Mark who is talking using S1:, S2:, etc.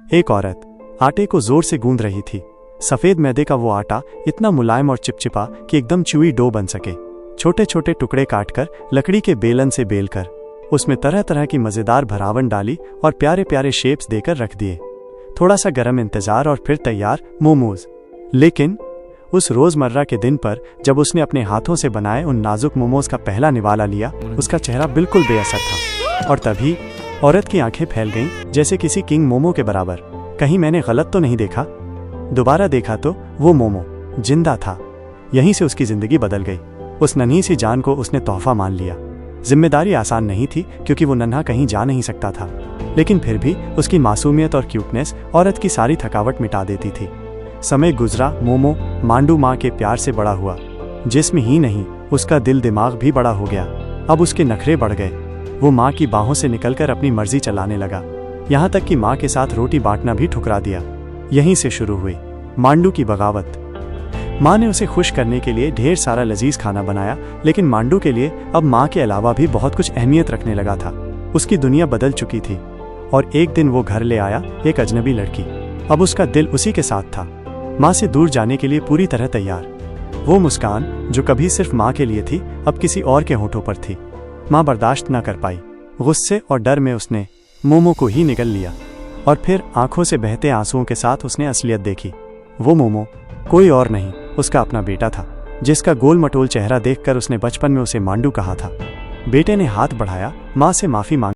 S1: एक औरत आटे को जोर से गूंद रही थी। सफेद मैदे का वो आटा इतना मुलायम और चिपचिपा कि एकदम च्यूई डो बन सके। छोटे छोटे टुकड़े काटकर लकड़ी के बेलन से बेलकर उसमें तरह तरह की मजेदार भरावन डाली और प्यारे प्यारे शेप्स देकर रख दिए। थोड़ा सा गरम इंतजार और फिर तैयार मोमोज। लेकिन उस रोजमर्रा के दिन पर जब उसने अपने हाथों से बनाए उन नाजुक मोमोज का पहला निवाला लिया, उसका चेहरा बिल्कुल बेअसर था। और तभी औरत की आंखें फैल गईं, जैसे किसी किंग मोमो के बराबर। कहीं मैंने गलत तो नहीं देखा? दोबारा देखा तो वो मोमो जिंदा था। यहीं से उसकी जिंदगी बदल गई। उस नन्ही सी जान को उसने तोहफा मान लिया। जिम्मेदारी आसान नहीं थी, क्योंकि वो नन्हा कहीं जा नहीं सकता था, लेकिन फिर भी उसकी मासूमियत और क्यूटनेस औरत की सारी थकावट मिटा देती थी। समय गुजरा, मोमो मांडू माँ के प्यार से बड़ा हुआ। जिस्म ही नहीं, उसका दिल दिमाग भी बड़ा हो गया। अब उसके नखरे बढ़ गए। वो माँ की बाहों से निकलकर अपनी मर्जी चलाने लगा, यहाँ तक कि माँ के साथ रोटी बांटना भी ठुकरा दिया। यहीं से शुरू हुई मांडू की बगावत। माँ ने उसे खुश करने के लिए ढेर सारा लजीज खाना बनाया, लेकिन मांडू के लिए अब माँ के अलावा भी बहुत कुछ अहमियत रखने लगा था। उसकी दुनिया बदल चुकी थी और एक दिन वो घर ले आया एक अजनबी लड़की। अब उसका दिल उसी के साथ था, माँ से दूर जाने के लिए पूरी तरह तैयार। वो मुस्कान जो कभी सिर्फ माँ के लिए थी, अब किसी और के होठों पर थी। माँ बर्दाश्त न कर पाई। गुस्से और डर में उसने मोमो को ही निगल लिया और फिर आंखों से बहते आंसुओं के साथ उसने असलियत देखी। वो मोमो कोई और नहीं, उसका अपना बेटा था, जिसका गोल मटोल चेहरा देखकर उसने बचपन में उसे मांडू कहा था। बेटे ने हाथ बढ़ाया, माँ से माफी मांगी।